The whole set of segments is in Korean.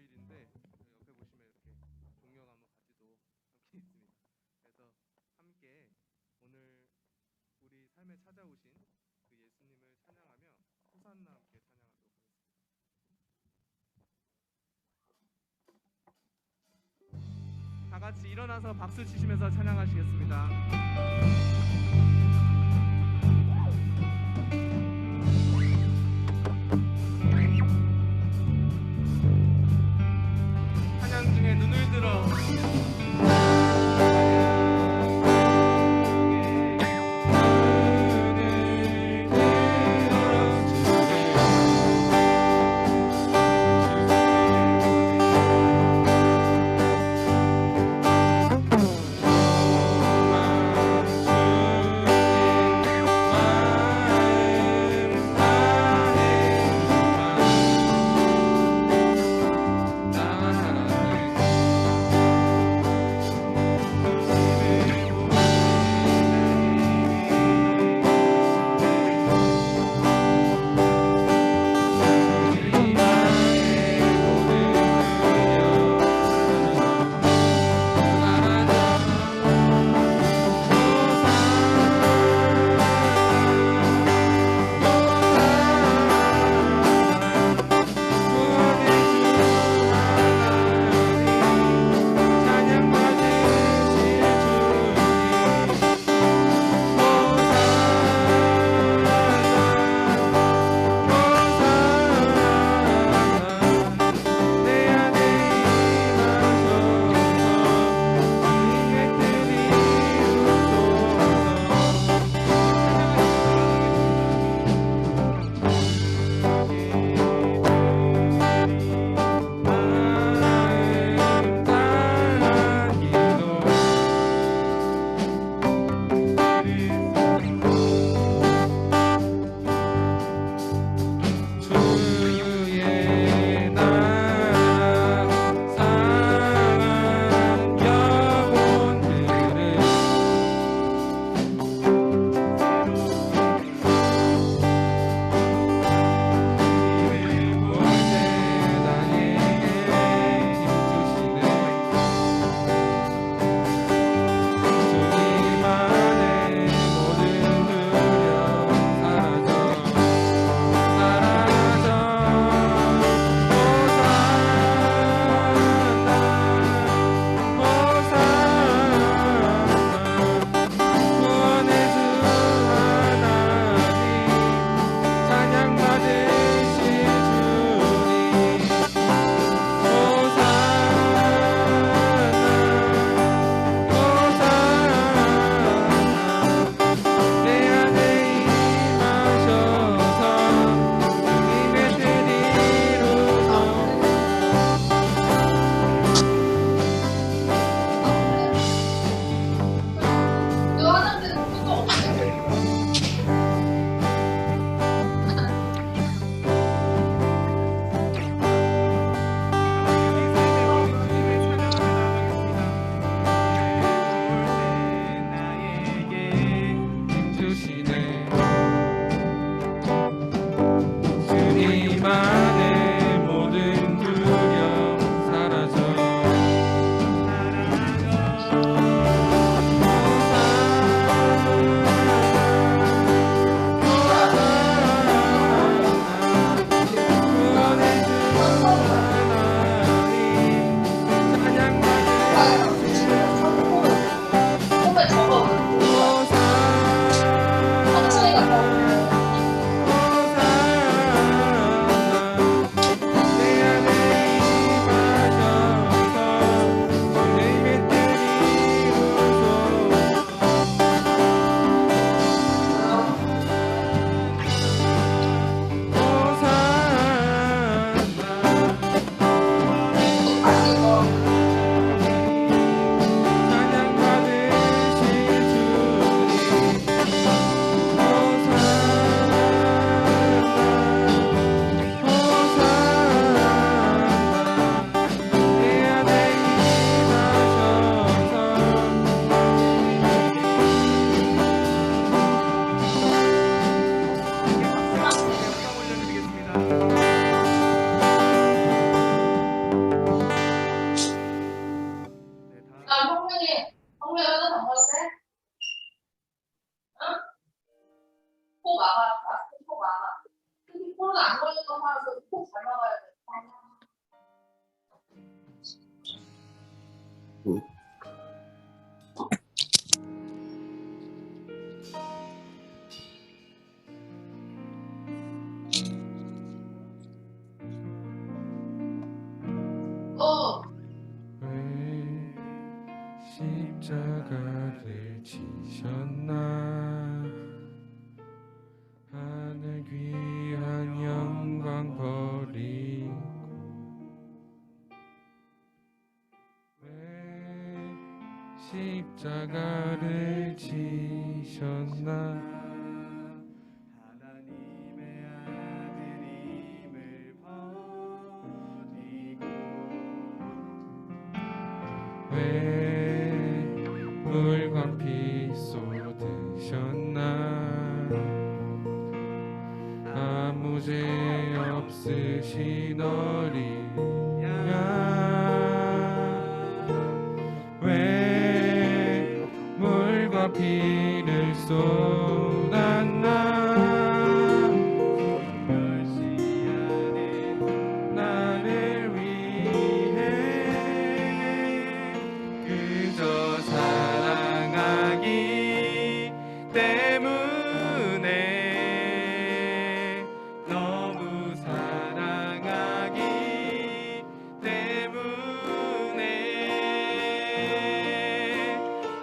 주일인데 옆에 보시면 이렇게 종려나무 가지도 함께 있습니다. 그래서 함께 오늘 우리 삶에 찾아오신 그 예수님을 찬양하며 호산나 함께 찬양하도록 하겠습니다. 다 같이 일어나서 박수 치시면서 찬양하시겠습니다. 찬양 중에 눈을 들어 선생님, 정말 여자 반갑세? 응? 코 막아. 마스크 코 막아. 특히 코로나 안 걸리는 사람들 코잘 막아야 돼. 왜 십자가를 지셨나 하늘 귀한 영광 버리고 왜 십자가를 지셨나 하나님의 아들임을 버리고 왜 물과 피 쏟으셨나 아무 죄 없으신 어린 양 왜 물과 피를 쏟았나 멸시하는 나를 위해 그저 사랑하기 때문에 너무 사랑하기 때문에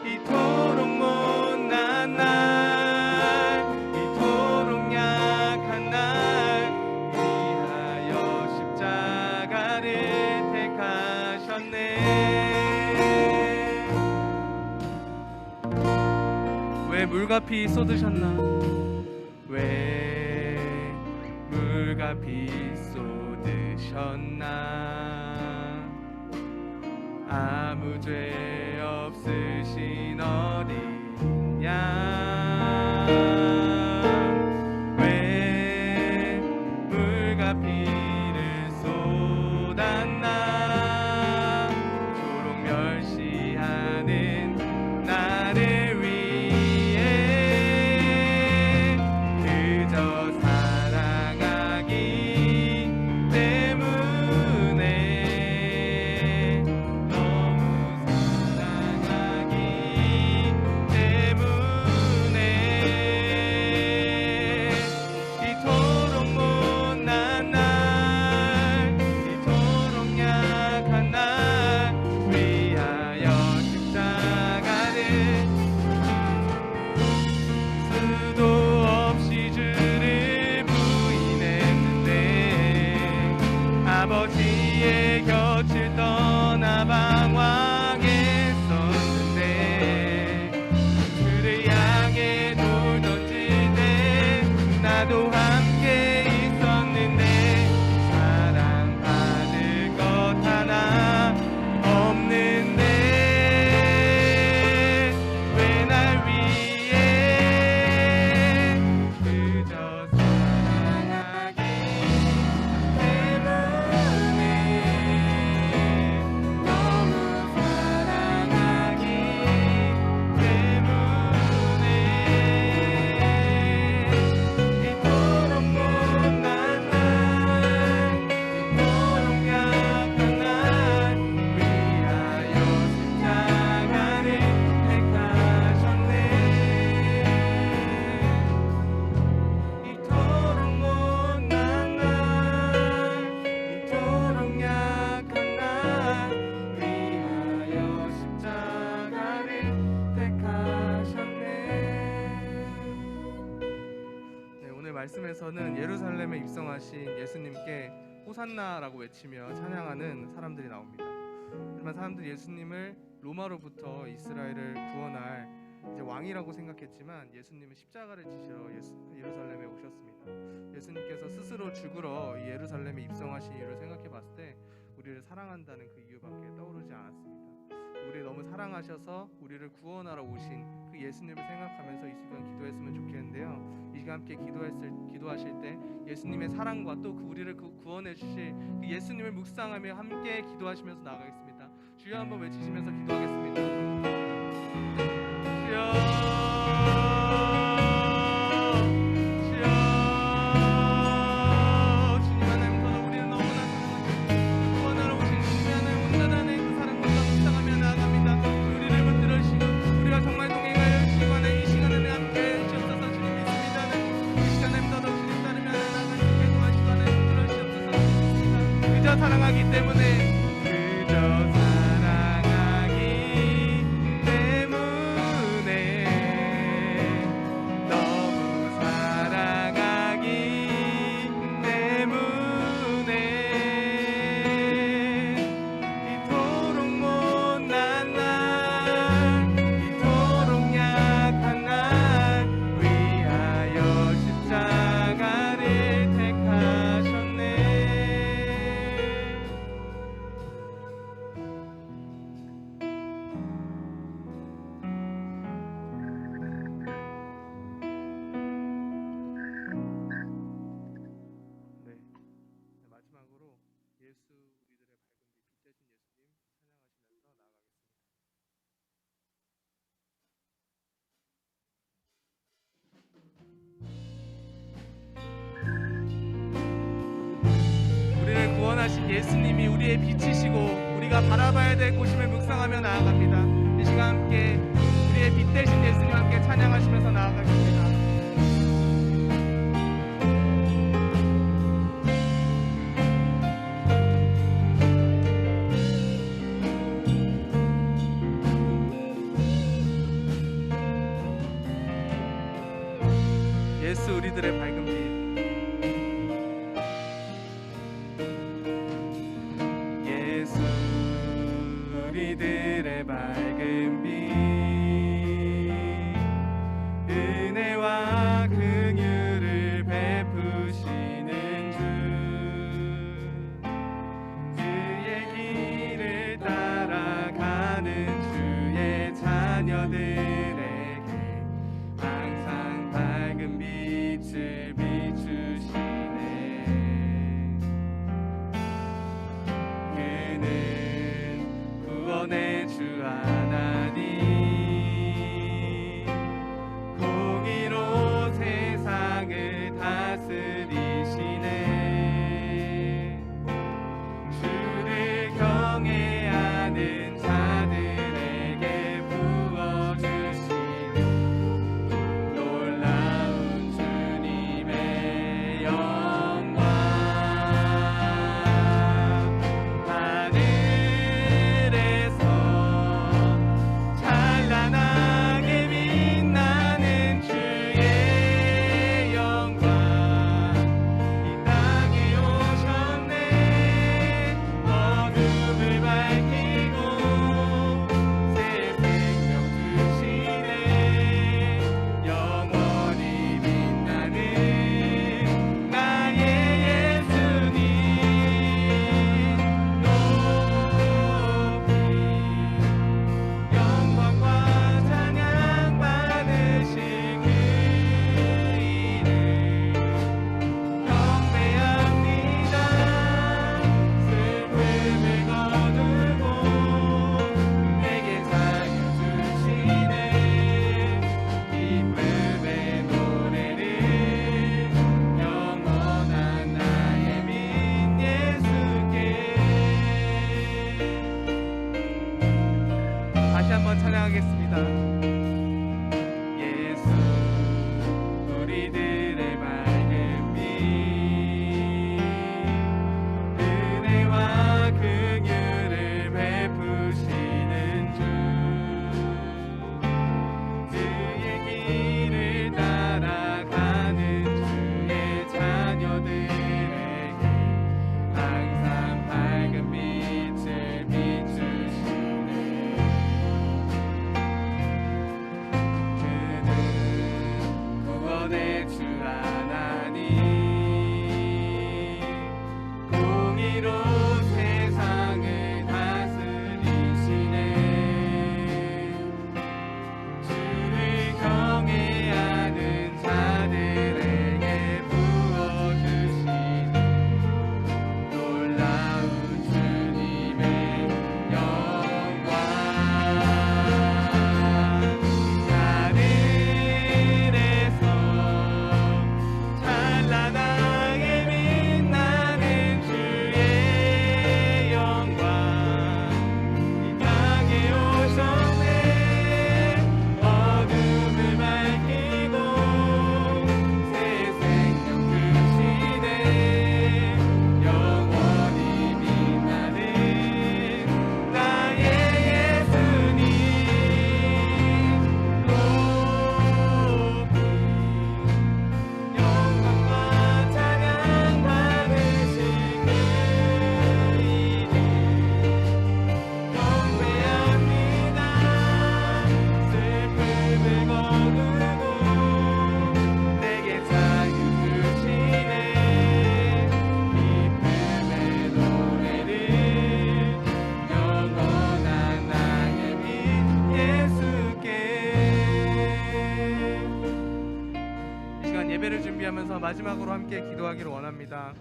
이토록 못난 날 이토록 약한 날 위하여 십자가를 택하셨네 왜 물과 피 쏟으셨나 왜 물과 피 쏟으셨나 아무 죄 없으신 어린 양 왜 물과 피를 쏟았나 조록 멸시하는 나를 위해 그저 사랑하기 때문에 너무 사랑하기 때문에 이토록 못난 날 이토록 약한 날 위하여 십자가를 수도 없이 주를 부인했는데 아버지의 곁을 떠나 방황했었는데 그를 향해 돌 던질 때 나도 함께 있었는데 사랑받을 것 하나 없는데 왜 날 위해 그저 사랑하기 때문에 너무 사랑하기 때문에 이토록 못난 날 이토록 약한 날 위하여 십자가를 택하셨네 이토록 못난 날 이토록 약한 날 위하여 십자가를 택하셨네 네, 오늘 말씀에서는 예루살렘에 입성하신 예수님께 호산나라고 외치며 찬양하는 사람들이 나옵니다. 하지만 사람들이 예수님을 로마로부터 이스라엘을 구원할 이제 왕이라고 생각했지만 예수님은 십자가를 지시러 예루살렘에 오셨습니다. 예수님께서 스스로 죽으러 이 예루살렘에 입성하신 이유를 생각해 봤을 때 우리를 사랑한다는 그 이유밖에 떠오르지 않았습니다. 우리를 너무 사랑하셔서 우리를 구원하러 오신 그 예수님을 생각하면서 이 시간 기도했으면 좋겠는데요. 이 시간 함께 기도하실 때 예수님의 사랑과 또 그 우리를 구원해 주실 그 예수님을 묵상하며 함께 기도하시면서 나가겠습니다. 주여 한번 외치시면서 기도하겠습니다. 주여, 주여, 주님 하나님 더러 우리는 너무나 구원하러 오신 주님 하나님 온전한 그 사랑과 묵상하며 나아갑니다. 우리를 붙들어 주시고 우리가 정말 동행하여 주시고 하나님 이 시간에 함께 주옵소서. 주님 믿습니다. 이 시간에 더러 주님 따르며 나아갈 수 있게 도와주시고 하나님 붙들어 주옵소서. 그저 사랑하기 때문에 예수 우리들의 밝은 빛 되신 예수님 찬양하시면서 나아가겠습니다. 우리를 구원하신 예수님이 우리의 빛이시고 우리가 바라봐야 될 곳임을 묵상하며 나아갑니다. 이 시간 함께 우리의 빛 되신 예수님 함께 찬양하시면서 나아가겠습니다. 예수 우리들의 밝은 빛, 예수 우리들의 밝은 빛, 은혜와 긍휼을 베푸시는 주, 그의 길을 따라가는 주의 자녀들에게 항상 밝은 빛을 비추시네. 그는 구원의 주 하나님, 공의로 세상을 다스리시네. 주를 경외하는 자들에게 부어주시는 놀라운 주님의 영광, 하늘에서 찬란하게 빛나는 주의 영광, 이 땅에 오셨네. 어둠을 밝히고 새 생명 주시네. 영원히 빛나는 나의 예수님, 높이 영광과 찬양 받으실 그 이름 경배합니다. 슬픔을 거두고 내게 살려주시네. 기쁨의 노래를 영원한 나의 민 예수께. 다시 한번 찬양하겠습니다. 예수 우리들의 밝은 빛, 은혜와 긍휼을 베푸시는 주, 그의 길을 따라가는 주의 자녀들에게 항상 밝은 빛을 비추시네. 그는 준비하면서 마지막으로 함께 기도하기를 원합니다.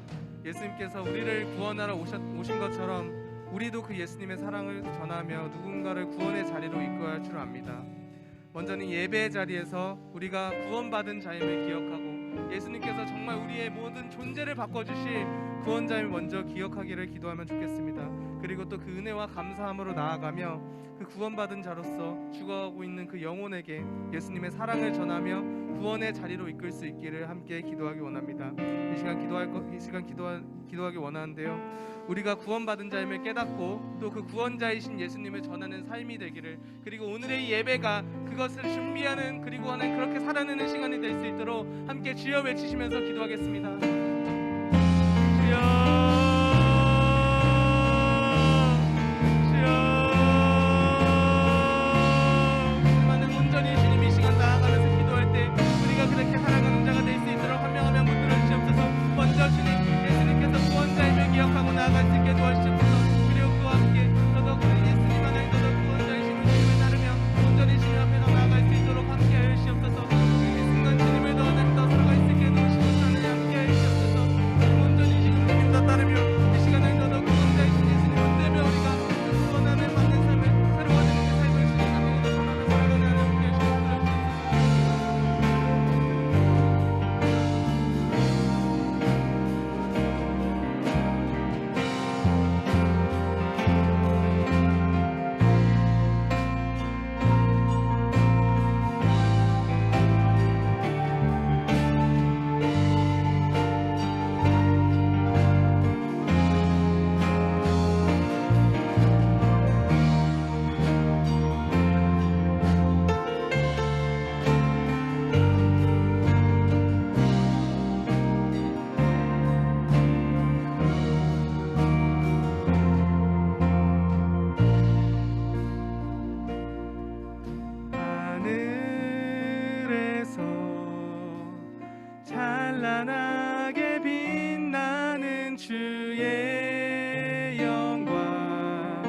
예수님께서 우리를 구원하러 오신 것처럼 우리도 그 예수님의 사랑을 전하며 누군가를 구원의 자리로 이끌어야 할 줄 압니다. 먼저는 예배의 자리에서 우리가 구원받은 자임을 기억하고 예수님께서 정말 우리의 모든 존재를 바꿔주실 구원자임을 먼저 기억하기를 기도하면 좋겠습니다. 그리고 또 그 은혜와 감사함으로 나아가며 그 구원받은 자로서 죽어가고 있는 그 영혼에게 예수님의 사랑을 전하며 구원의 자리로 이끌 수 있기를 함께 기도하기 원합니다. 이 시간 기도하기 원하는데요. 우리가 구원받은 자임을 깨닫고 또 그 구원자이신 예수님을 전하는 삶이 되기를, 그리고 오늘의 이 예배가 그것을 준비하는 그리고 하는 그렇게 살아내는 시간이 될 수 있도록 함께 주여 외치시면서 기도하겠습니다. 주여, 그렇게 살아가는 자가 될 수 있도록 한 명 한 명 붙들어 주시옵소서. 먼저 주님 예수님께서 구원자임을 기억하고 나아갈 수 있게 도와주시옵소서. 그리고 그와 함께 더더욱 예수님 안에 더더욱 구원자이신 주님을 따르며 온전히 주님 앞에 더 나아갈 수 있도록 함께 하여 주시옵소서. 이 순간 주님을 더 살아갈 수 있게 도와주시옵소서. 함께 하여 주시옵소서. 온전히 주님 더 따르며 이 시간을 더더욱 구원자이신 예수님 붙들며 우리가 구원함을 받는 삶을 새로워지는 그 삶을 주님 앞에 더 전하며 살아가는 하나님 함께 하여 주시옵소서. 찬란하게 빛나는 주의 영광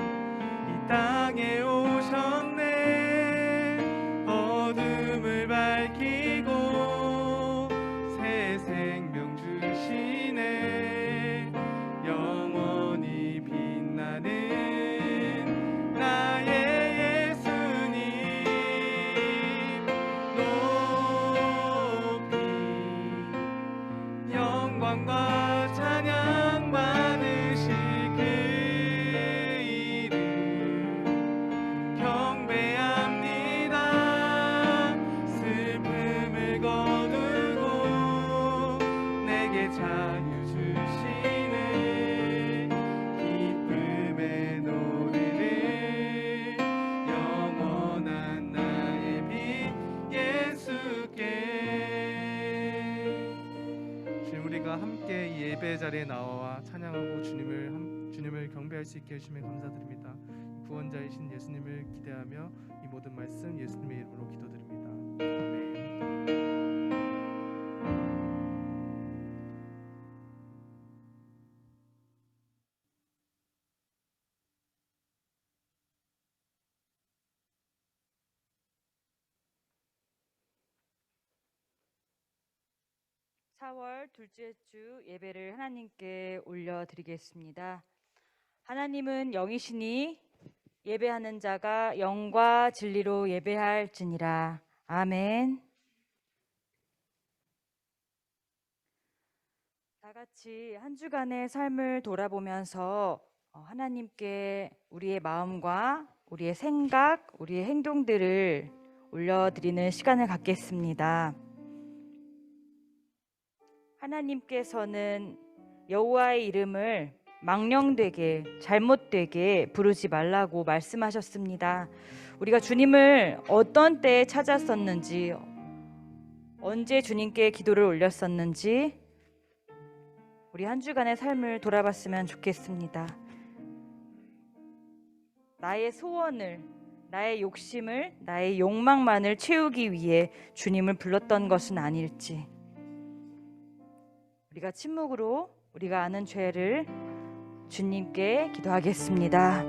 이 땅에 오셨네. 어둠을 밝히고 새 생명 주시네. 영원히 빛나는 나의 예수님 영광과 찬양 받으실 그 이름 경배합니다. 슬픔을 거두고 내게 자유 주시네. 기쁨의 노래를 영원한 나의 빛 예수께. 우리가 함께 이 예배 자리에 나와 찬양하고 주님을 경배할 수 있게 해주시면 감사드립니다. 구원자이신 예수님을 기대하며 이 모든 말씀 예수님의 이름으로 기도드립니다. 아멘. (4월) 둘째 주 예배를 하나님께 올려드리겠습니다. 하나님은 영이시니 예배하는 자가 영과 진리로 예배할지니라. 아멘. 다 같이 한 주간의 삶을 돌아보면서 하나님께 우리의 마음과 우리의 생각, 우리의 행동들을 올려드리는 시간을 갖겠습니다. 하나님께서는 여호와의 이름을 망령되게 잘못되게 부르지 말라고 말씀하셨습니다. 우리가 주님을 어떤 때에 찾았었는지, 언제 주님께 기도를 올렸었는지 우리 한 주간의 삶을 돌아봤으면 좋겠습니다. 나의 소원을, 나의 욕심을, 나의 욕망만을 채우기 위해 주님을 불렀던 것은 아닐지. 우리가 침묵으로 우리가 아는 죄를 주님께 기도하겠습니다.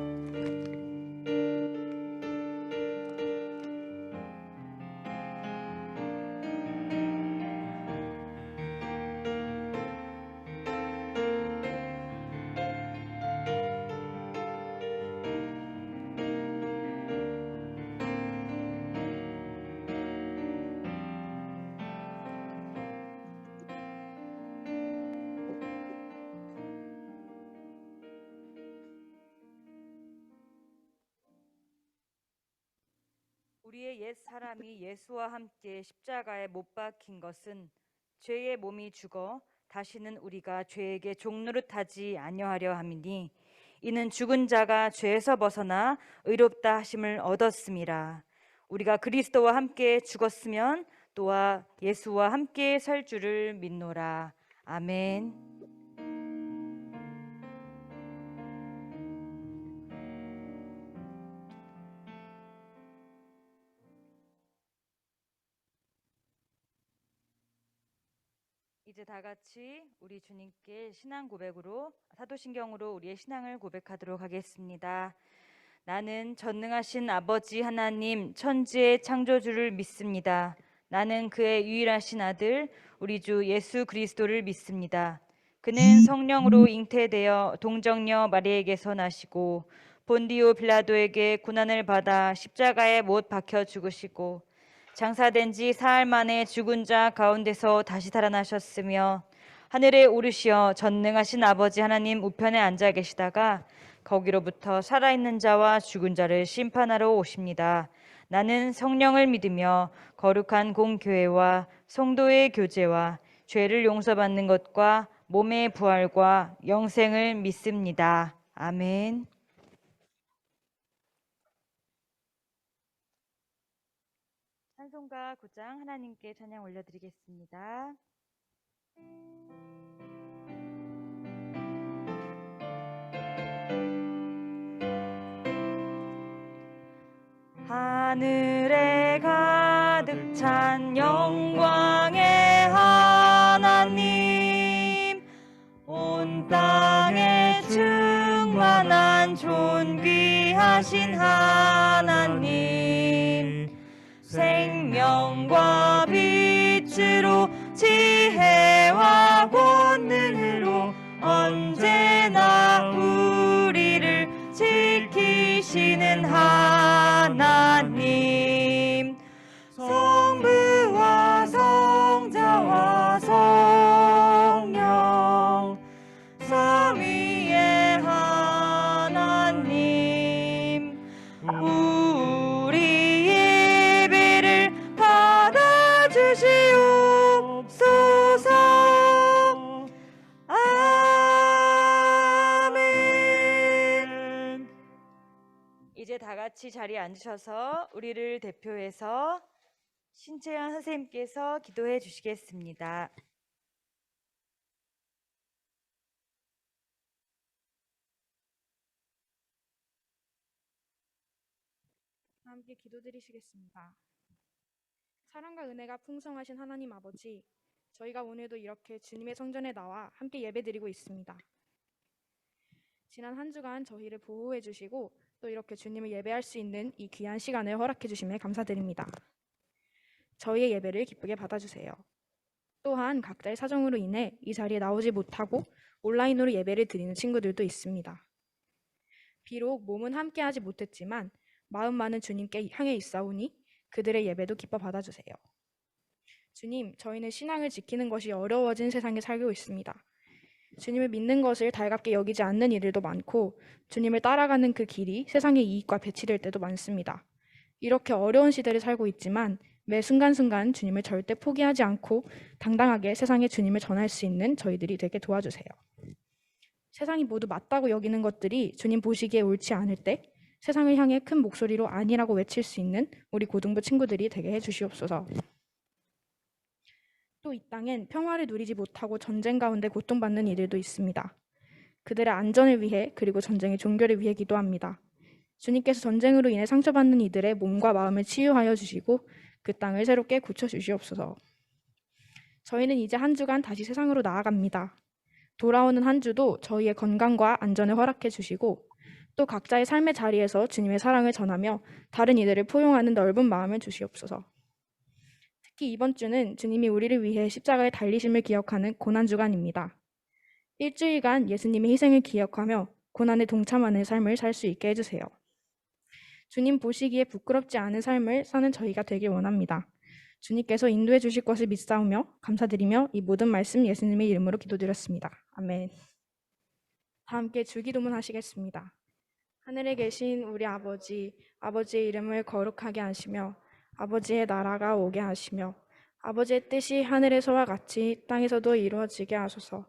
우리의 옛 사람이 예수와 함께 십자가에 못 박힌 것은 죄의 몸이 죽어 다시는 우리가 죄에게 종노릇하지 아니하려 함이니 이는 죽은 자가 죄에서 벗어나 의롭다 하심을 얻었음이라. 우리가 그리스도와 함께 죽었으면 또한 예수와 함께 살 줄을 믿노라. 아멘. 이제 다 같이 우리 주님께 신앙 고백으로 사도신경으로 우리의 신앙을 고백하도록 하겠습니다. 나는 전능하신 아버지 하나님 천지의 창조주를 믿습니다. 나는 그의 유일하신 아들 우리 주 예수 그리스도를 믿습니다. 그는 성령으로 잉태되어 동정녀 마리에게서 나시고 본디오 빌라도에게 고난을 받아 십자가에 못 박혀 죽으시고 장사된 지 사흘 만에 죽은 자 가운데서 다시 살아나셨으며 하늘에 오르시어 전능하신 아버지 하나님 우편에 앉아 계시다가 거기로부터 살아있는 자와 죽은 자를 심판하러 오십니다. 나는 성령을 믿으며 거룩한 공교회와 성도의 교제와 죄를 용서받는 것과 몸의 부활과 영생을 믿습니다. 아멘. 찬송가 9장 하나님께 찬양 올려드리겠습니다. 하늘에 가득 찬 영광의 하나님, 온 땅에 충만한 존귀하신 하나님, 생명과 빛으로 지혜와 권능으로 언제나 우리를 지키시는 하나님, 성부와 성자와 성령 삼위의 하나님, 우리 예배를 받아주시옵소서. 아멘. 이제 다 같이 자리에 앉으셔서 우리를 대표해서 신채연 선생님께서 기도해 주시겠습니다. 함께 기도드리시겠습니다. 사랑과 은혜가 풍성하신 하나님 아버지, 저희가 오늘도 이렇게 주님의 성전에 나와 함께 예배드리고 있습니다. 지난 한 주간 저희를 보호해 주시고 또 이렇게 주님을 예배할 수 있는 이 귀한 시간을 허락해 주심에 감사드립니다. 저희의 예배를 기쁘게 받아주세요. 또한 각자의 사정으로 인해 이 자리에 나오지 못하고 온라인으로 예배를 드리는 친구들도 있습니다. 비록 몸은 함께하지 못했지만 마음만은 주님께 향해 있사오니 그들의 예배도 기뻐 받아주세요. 주님, 저희는 신앙을 지키는 것이 어려워진 세상에 살고 있습니다. 주님을 믿는 것을 달갑게 여기지 않는 이들도 많고 주님을 따라가는 그 길이 세상의 이익과 배치될 때도 많습니다. 이렇게 어려운 시대를 살고 있지만 매 순간순간 주님을 절대 포기하지 않고 당당하게 세상에 주님을 전할 수 있는 저희들이 되게 도와주세요. 세상이 모두 맞다고 여기는 것들이 주님 보시기에 옳지 않을 때 세상을 향해 큰 목소리로 아니라고 외칠 수 있는 우리 고등부 친구들이 되게 해주시옵소서. 또 이 땅엔 평화를 누리지 못하고 전쟁 가운데 고통받는 이들도 있습니다. 그들의 안전을 위해 그리고 전쟁의 종결을 위해 기도합니다. 주님께서 전쟁으로 인해 상처받는 이들의 몸과 마음을 치유하여 주시고 그 땅을 새롭게 고쳐주시옵소서. 저희는 이제 한 주간 다시 세상으로 나아갑니다. 돌아오는 한 주도 저희의 건강과 안전을 허락해 주시고 또 각자의 삶의 자리에서 주님의 사랑을 전하며 다른 이들을 포용하는 넓은 마음을 주시옵소서. 특히 이번 주는 주님이 우리를 위해 십자가에 달리심을 기억하는 고난주간입니다. 일주일간 예수님의 희생을 기억하며 고난에 동참하는 삶을 살 수 있게 해주세요. 주님 보시기에 부끄럽지 않은 삶을 사는 저희가 되길 원합니다. 주님께서 인도해 주실 것을 믿사오며 감사드리며 이 모든 말씀 예수님의 이름으로 기도드렸습니다. 아멘. 다 함께 주기도문 하시겠습니다. 하늘에 계신 우리 아버지, 아버지의 이름을 거룩하게 하시며 아버지의 나라가 오게 하시며 아버지의 뜻이 하늘에서와 같이 땅에서도 이루어지게 하소서.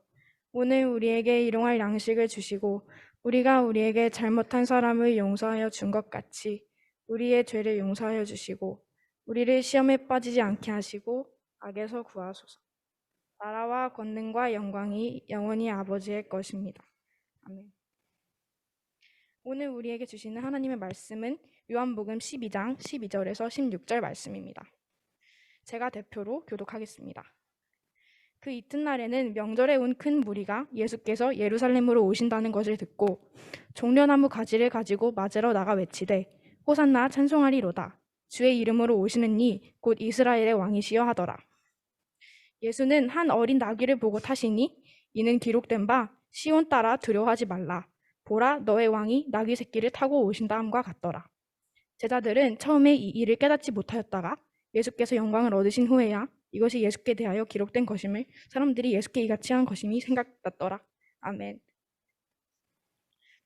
오늘 우리에게 일용할 양식을 주시고 우리가 우리에게 잘못한 사람을 용서하여 준 것 같이 우리의 죄를 용서하여 주시고 우리를 시험에 빠지지 않게 하시고 악에서 구하소서. 나라와 권능과 영광이 영원히 아버지의 것입니다. 아멘. 오늘 우리에게 주시는 하나님의 말씀은 요한복음 12장 12절에서 16절 말씀입니다. 제가 대표로 교독하겠습니다. 그 이튿날에는 명절에 온 큰 무리가 예수께서 예루살렘으로 오신다는 것을 듣고 종려나무 가지를 가지고 맞으러 나가 외치되 호산나 찬송하리로다. 주의 이름으로 오시는 이 곧 이스라엘의 왕이시여 하더라. 예수는 한 어린 나귀를 보고 타시니 이는 기록된 바 시온 따라 두려워하지 말라. 보라 너의 왕이 나귀 새끼를 타고 오신다 함과 같더라. 제자들은 처음에 이 일을 깨닫지 못하였다가 예수께서 영광을 얻으신 후에야 이것이 예수께 대하여 기록된 것임을 사람들이 예수께 이같이 한 것임이 생각났더라. 아멘.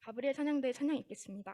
가브리엘 찬양대의 찬양 읽겠습니다.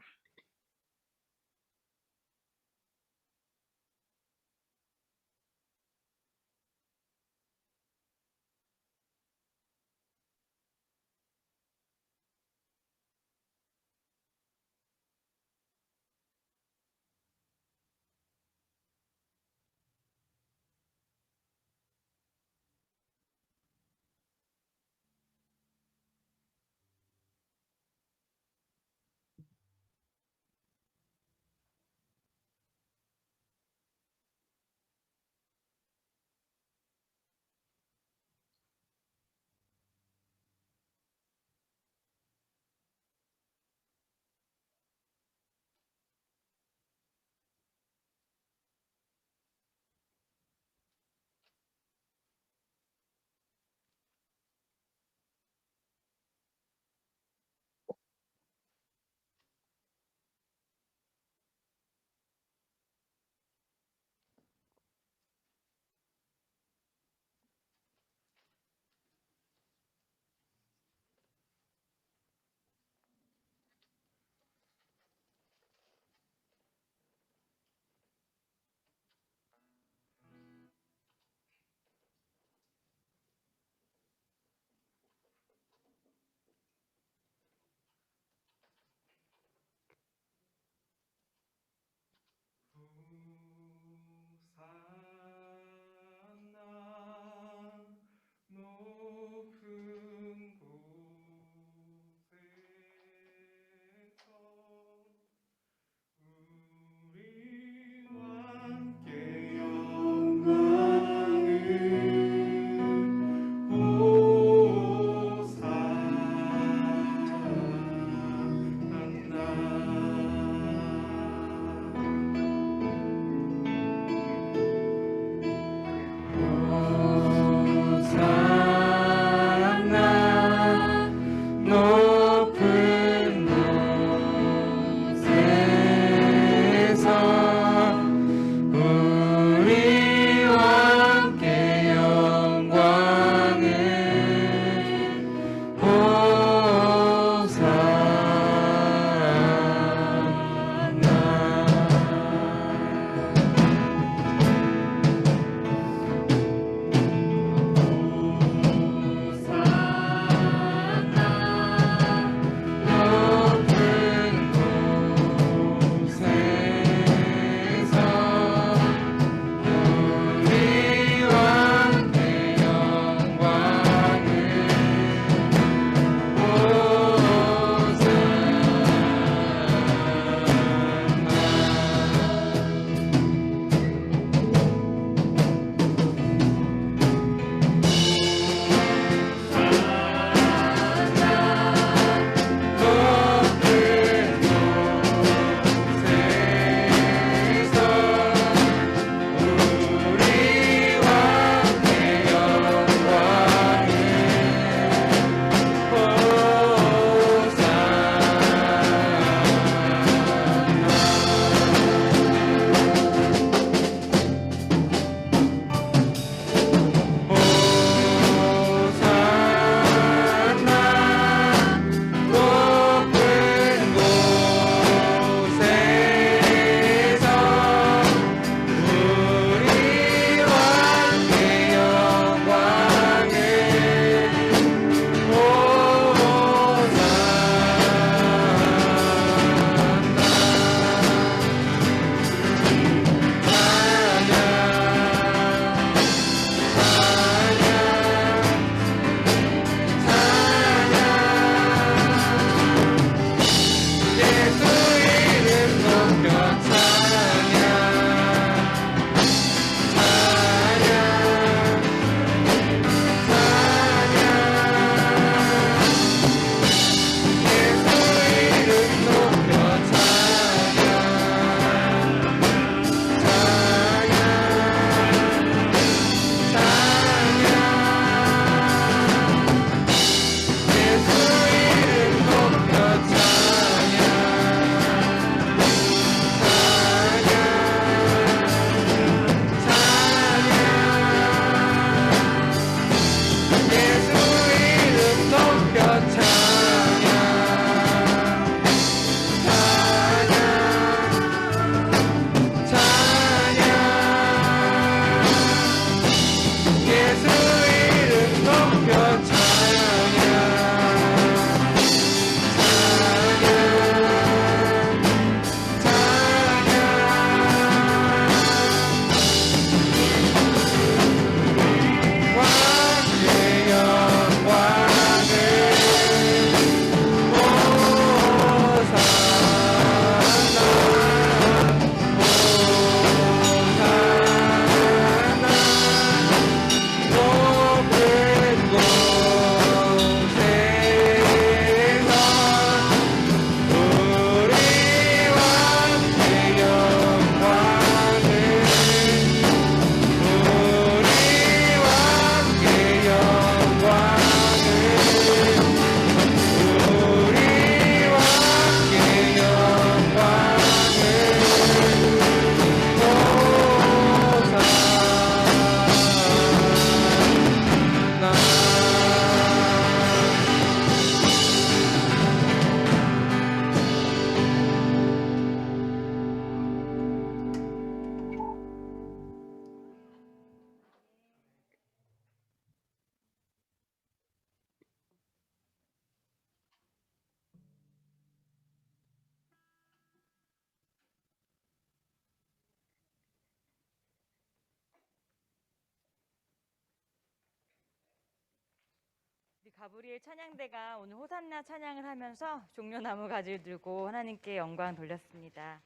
가브리엘 찬양대가 오늘 호산나 찬양을 하면서 종려나무 가지를 들고 하나님께 영광 돌렸습니다.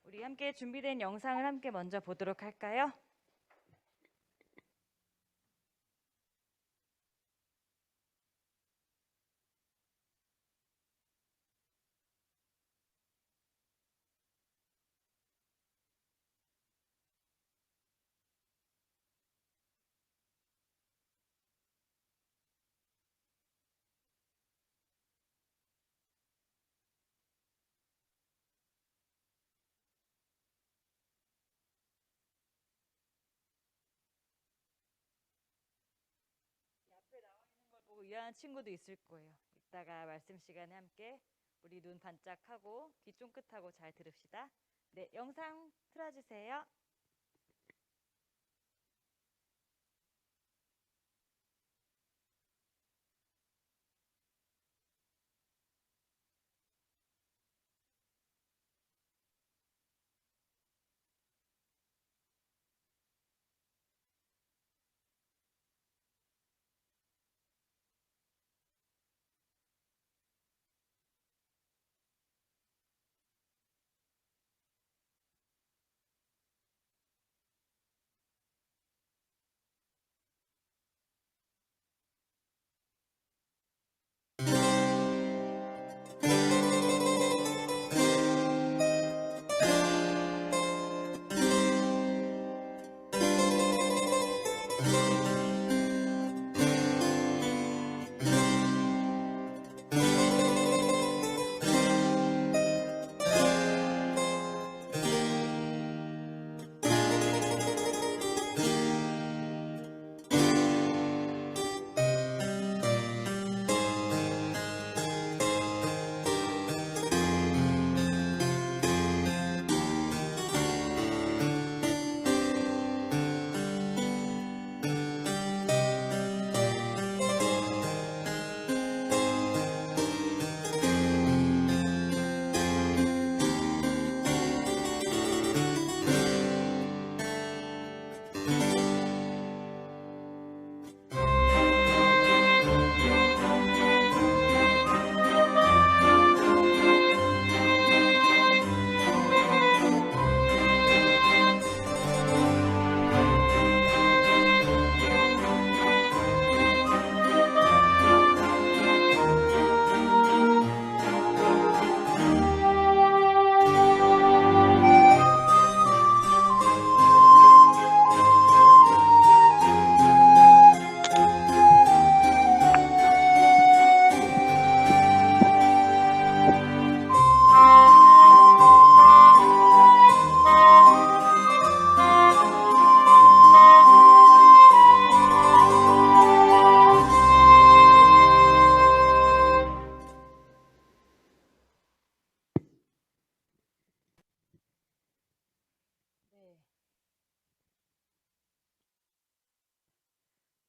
우리 함께 준비된 영상을 함께 먼저 보도록 할까요? 앞에 나와 있는 걸 보고 이해하는 친구도 있을 거예요. 이따가 말씀 시간에 함께 우리 눈 반짝하고 귀 쫑긋하고 잘 들읍시다. 네, 영상 틀어주세요. 네.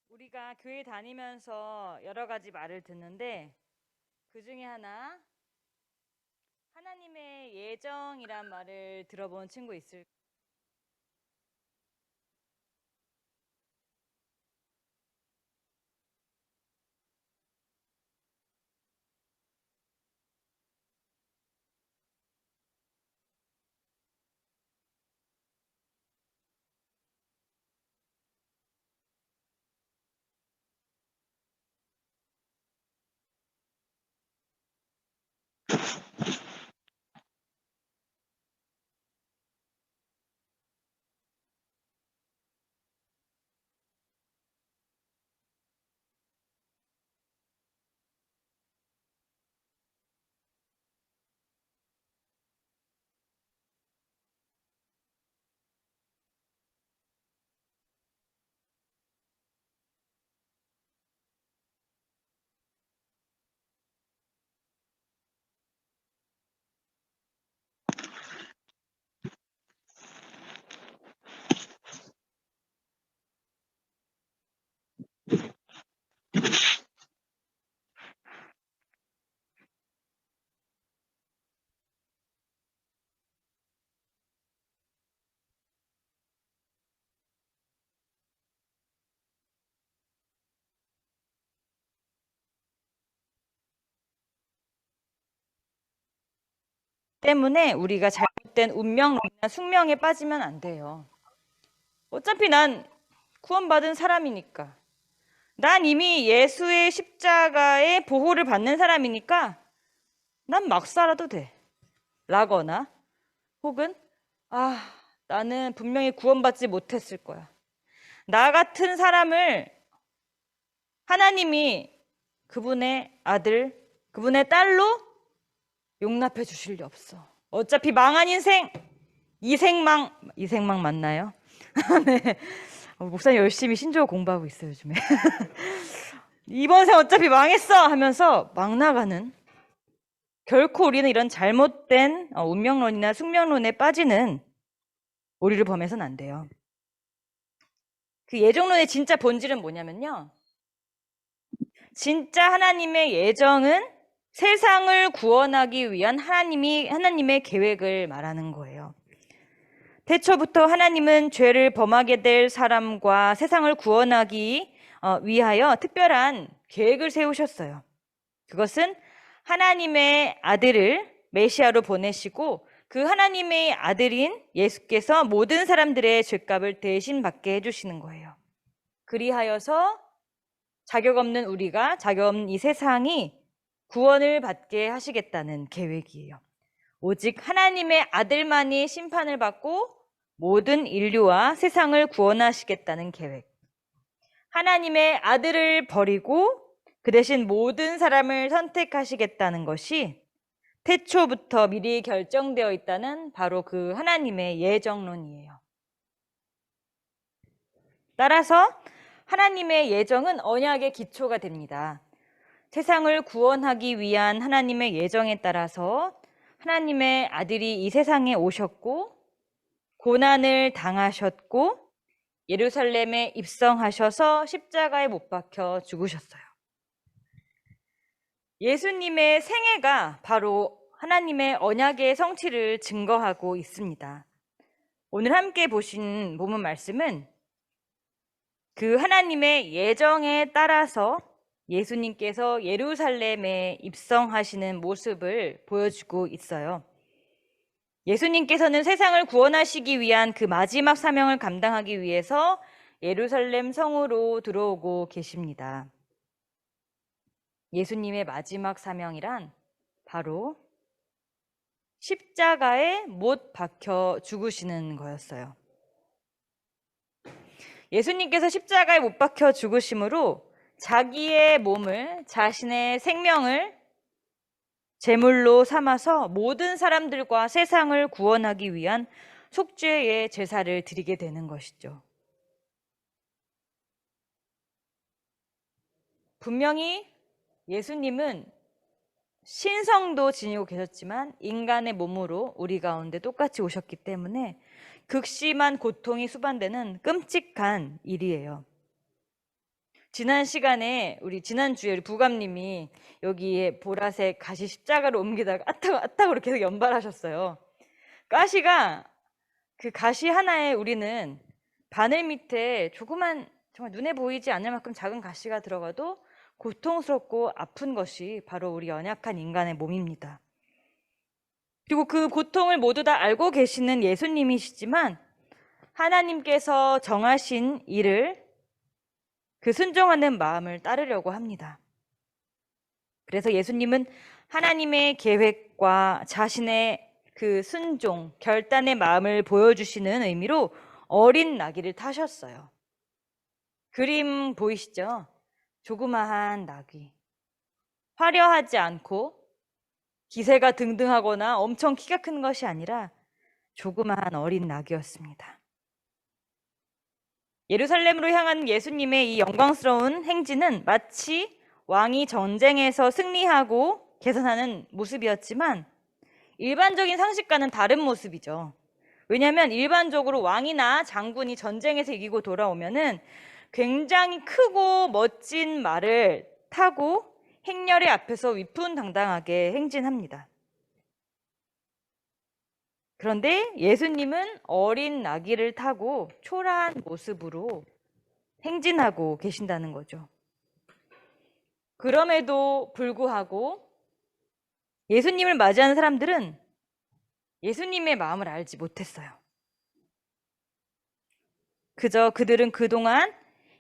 우리가 교회 다니면서 여러 가지 말을 듣는데 그 중에 하나 하나님의 예정이란 말을 들어본 친구 있을까요? 때문에 우리가 잘못된 운명론이나 숙명에 빠지면 안 돼요. 어차피 난 구원받은 사람이니까. 난 이미 예수의 십자가의 보호를 받는 사람이니까 난 막 살아도 돼. 라거나 혹은 나는 분명히 구원받지 못했을 거야. 나 같은 사람을 하나님이 그분의 아들, 그분의 딸로 용납해 주실 리 없어. 어차피 망한 인생, 이생망 맞나요? 네. 목사님 열심히 신조어 공부하고 있어요, 요즘에. 이번 생 어차피 망했어 하면서 막 나가는, 결코 우리는 이런 잘못된 운명론이나 숙명론에 빠지는 오리를 범해서는 안 돼요. 그 예정론의 진짜 본질은 뭐냐면요. 진짜 하나님의 예정은 세상을 구원하기 위한 하나님의 계획을 말하는 거예요. 태초부터 하나님은 죄를 범하게 될 사람과 세상을 구원하기 위하여 특별한 계획을 세우셨어요. 그것은 하나님의 아들을 메시아로 보내시고 그 하나님의 아들인 예수께서 모든 사람들의 죄값을 대신 받게 해주시는 거예요. 그리하여서 자격 없는 우리가, 자격 없는 이 세상이 구원을 받게 하시겠다는 계획이에요. 오직 하나님의 아들만이 심판을 받고 모든 인류와 세상을 구원하시겠다는 계획. 하나님의 아들을 버리고 그 대신 모든 사람을 선택하시겠다는 것이 태초부터 미리 결정되어 있다는 바로 그 하나님의 예정론이에요. 따라서 하나님의 예정은 언약의 기초가 됩니다. 세상을 구원하기 위한 하나님의 예정에 따라서 하나님의 아들이 이 세상에 오셨고 고난을 당하셨고 예루살렘에 입성하셔서 십자가에 못 박혀 죽으셨어요. 예수님의 생애가 바로 하나님의 언약의 성취를 증거하고 있습니다. 오늘 함께 보신 본문 말씀은 그 하나님의 예정에 따라서 예수님께서 예루살렘에 입성하시는 모습을 보여주고 있어요. 예수님께서는 세상을 구원하시기 위한 그 마지막 사명을 감당하기 위해서 예루살렘 성으로 들어오고 계십니다. 예수님의 마지막 사명이란 바로 십자가에 못 박혀 죽으시는 거였어요. 예수님께서 십자가에 못 박혀 죽으심으로 자기의 몸을, 자신의 생명을 제물로 삼아서 모든 사람들과 세상을 구원하기 위한 속죄의 제사를 드리게 되는 것이죠. 분명히 예수님은 신성도 지니고 계셨지만 인간의 몸으로 우리 가운데 똑같이 오셨기 때문에 극심한 고통이 수반되는 끔찍한 일이에요. 지난 시간에 지난주에 우리 부감님이 여기에 보라색 가시 십자가를 옮기다가 아따고 계속 연발하셨어요. 가시가 그 가시 하나에 우리는 바늘 밑에 조그만 정말 눈에 보이지 않을 만큼 작은 가시가 들어가도 고통스럽고 아픈 것이 바로 우리 연약한 인간의 몸입니다. 그리고 그 고통을 모두 다 알고 계시는 예수님이시지만 하나님께서 정하신 일을 그 순종하는 마음을 따르려고 합니다. 그래서 예수님은 하나님의 계획과 자신의 그 순종, 결단의 마음을 보여주시는 의미로 어린 나귀를 타셨어요. 그림 보이시죠? 조그마한 나귀. 화려하지 않고 기세가 등등하거나 엄청 키가 큰 것이 아니라 조그마한 어린 나귀였습니다. 예루살렘으로 향한 예수님의 이 영광스러운 행진은 마치 왕이 전쟁에서 승리하고 개선하는 모습이었지만 일반적인 상식과는 다른 모습이죠. 왜냐하면 일반적으로 왕이나 장군이 전쟁에서 이기고 돌아오면은 굉장히 크고 멋진 말을 타고 행렬의 앞에서 위풍당당하게 행진합니다. 그런데 예수님은 어린 나귀를 타고 초라한 모습으로 행진하고 계신다는 거죠. 그럼에도 불구하고 예수님을 맞이하는 사람들은 예수님의 마음을 알지 못했어요. 그저 그들은 그동안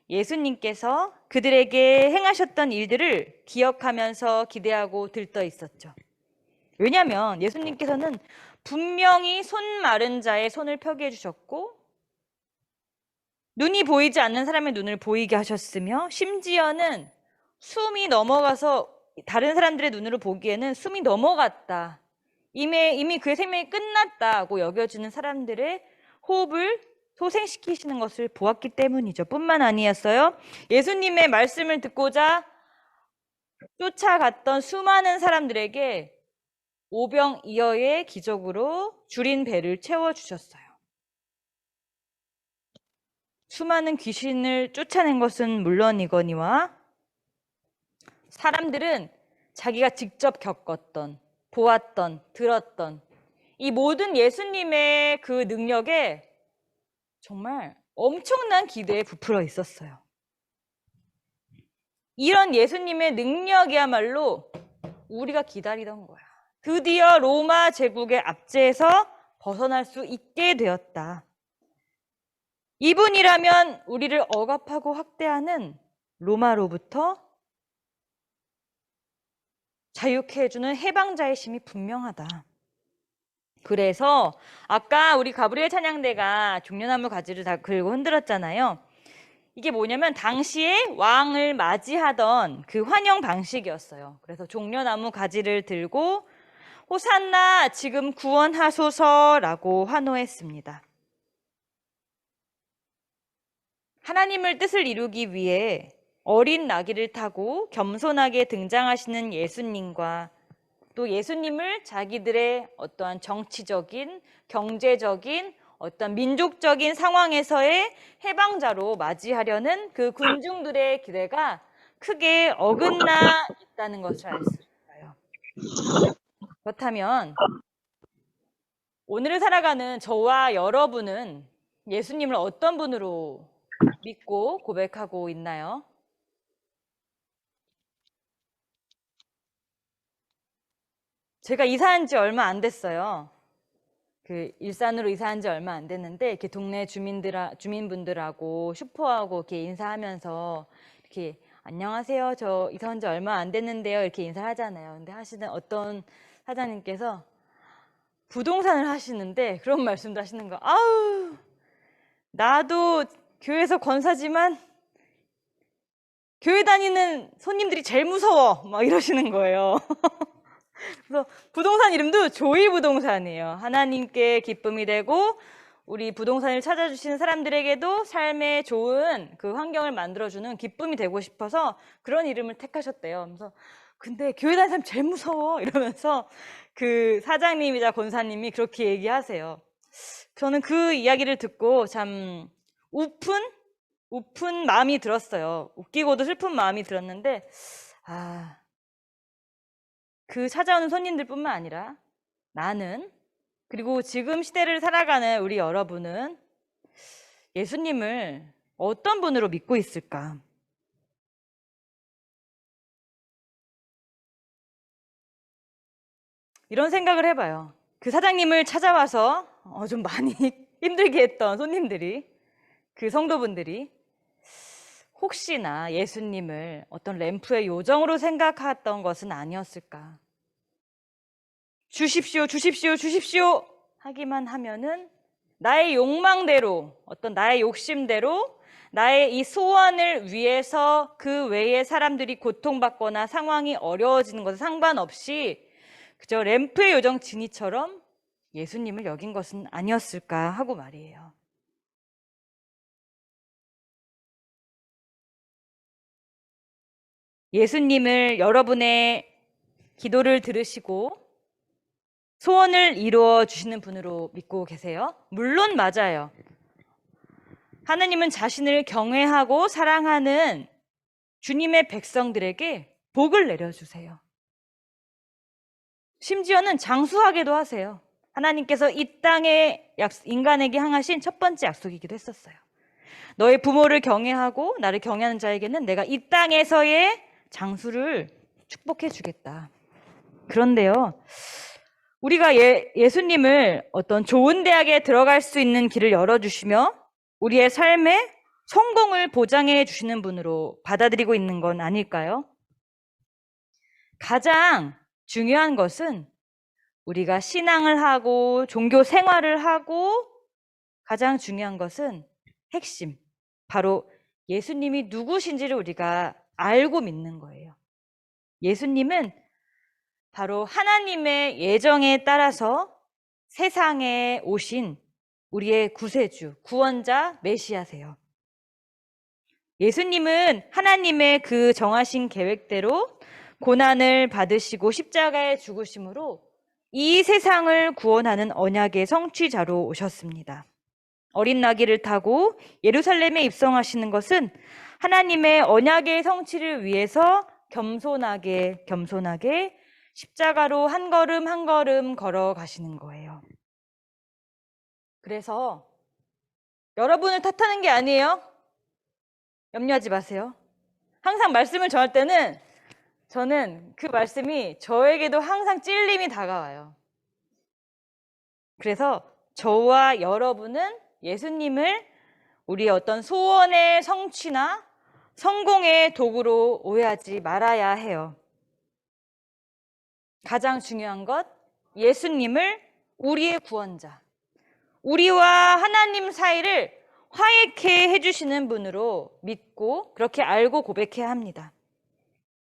예수님께서 그들에게 행하셨던 일들을 기억하면서 기대하고 들떠 있었죠. 왜냐하면 예수님께서는 분명히 손 마른 자의 손을 펴게 해주셨고 눈이 보이지 않는 사람의 눈을 보이게 하셨으며 심지어는 숨이 넘어가서 다른 사람들의 눈으로 보기에는 숨이 넘어갔다. 이미 그의 생명이 끝났다고 여겨지는 사람들의 호흡을 소생시키시는 것을 보았기 때문이죠. 뿐만 아니었어요. 예수님의 말씀을 듣고자 쫓아갔던 수많은 사람들에게 오병이어의 기적으로 줄인 배를 채워주셨어요. 수많은 귀신을 쫓아낸 것은 물론이거니와 사람들은 자기가 직접 겪었던, 보았던, 들었던 이 모든 예수님의 그 능력에 정말 엄청난 기대에 부풀어 있었어요. 이런 예수님의 능력이야말로 우리가 기다리던 거야. 드디어 로마 제국의 압제에서 벗어날 수 있게 되었다. 이분이라면 우리를 억압하고 학대하는 로마로부터 자유케 해주는 해방자의 심이 분명하다. 그래서 아까 우리 가브리엘 찬양대가 종려나무 가지를 다 들고 흔들었잖아요. 이게 뭐냐면 당시에 왕을 맞이하던 그 환영 방식이었어요. 그래서 종려나무 가지를 들고 호산나 지금 구원하소서라고 환호했습니다. 하나님을 뜻을 이루기 위해 어린 나귀를 타고 겸손하게 등장하시는 예수님과 또 예수님을 자기들의 어떠한 정치적인, 경제적인, 어떤 민족적인 상황에서의 해방자로 맞이하려는 그 군중들의 기대가 크게 어긋나 있다는 것을 알 수 있어요. 그렇다면 오늘을 살아가는 저와 여러분은 예수님을 어떤 분으로 믿고 고백하고 있나요? 제가 이사한 지 얼마 안 됐어요. 그 일산으로 이사한 지 얼마 안 됐는데 이렇게 동네 주민분들하고 슈퍼하고 이렇게 인사하면서 이렇게 안녕하세요. 저 이사 온 지 얼마 안 됐는데요. 이렇게 인사를 하잖아요. 근데 하시는 어떤 사장님께서 부동산을 하시는데 그런 말씀도 하시는 거. 아우, 나도 교회에서 권사지만 교회 다니는 손님들이 제일 무서워. 막 이러시는 거예요. 그래서 부동산 이름도 조이 부동산이에요. 하나님께 기쁨이 되고 우리 부동산을 찾아주시는 사람들에게도 삶에 좋은 그 환경을 만들어주는 기쁨이 되고 싶어서 그런 이름을 택하셨대요. 그래서 근데 교회 다니는 사람 제일 무서워 이러면서 그 사장님이자 권사님이 그렇게 얘기하세요. 저는 그 이야기를 듣고 참 우픈 마음이 들었어요. 웃기고도 슬픈 마음이 들었는데 그 찾아오는 손님들뿐만 아니라 나는 그리고 지금 시대를 살아가는 우리 여러분은 예수님을 어떤 분으로 믿고 있을까? 이런 생각을 해봐요. 그 사장님을 찾아와서 좀 많이 힘들게 했던 손님들이, 그 성도분들이 혹시나 예수님을 어떤 램프의 요정으로 생각했던 것은 아니었을까? 주십시오, 주십시오, 주십시오 하기만 하면은 나의 욕망대로, 어떤 나의 욕심대로 나의 이 소원을 위해서 그 외에 사람들이 고통받거나 상황이 어려워지는 것에 상관없이 그저 램프의 요정 지니처럼 예수님을 여긴 것은 아니었을까 하고 말이에요. 예수님을 여러분의 기도를 들으시고 소원을 이루어 주시는 분으로 믿고 계세요? 물론 맞아요. 하나님은 자신을 경외하고 사랑하는 주님의 백성들에게 복을 내려주세요. 심지어는 장수하게도 하세요. 하나님께서 이 땅에 인간에게 향하신 첫 번째 약속이기도 했었어요. 너의 부모를 경외하고 나를 경외하는 자에게는 내가 이 땅에서의 장수를 축복해 주겠다. 그런데요, 우리가 예수님을 어떤 좋은 대학에 들어갈 수 있는 길을 열어주시며 우리의 삶에 성공을 보장해 주시는 분으로 받아들이고 있는 건 아닐까요? 가장 중요한 것은 우리가 신앙을 하고 종교 생활을 하고 가장 중요한 것은 핵심, 바로 예수님이 누구신지를 우리가 알고 믿는 거예요. 예수님은 바로 하나님의 예정에 따라서 세상에 오신 우리의 구세주, 구원자, 메시아세요. 예수님은 하나님의 그 정하신 계획대로 고난을 받으시고 십자가에 죽으심으로 이 세상을 구원하는 언약의 성취자로 오셨습니다. 어린 나귀를 타고 예루살렘에 입성하시는 것은 하나님의 언약의 성취를 위해서 겸손하게 십자가로 한 걸음 한 걸음 걸어가시는 거예요. 그래서 여러분을 탓하는 게 아니에요. 염려하지 마세요. 항상 말씀을 전할 때는 저는 그 말씀이 저에게도 항상 찔림이 다가와요. 그래서 저와 여러분은 예수님을 우리의 어떤 소원의 성취나 성공의 도구로 오해하지 말아야 해요. 가장 중요한 것, 예수님을 우리의 구원자, 우리와 하나님 사이를 화해케 해주시는 분으로 믿고 그렇게 알고 고백해야 합니다.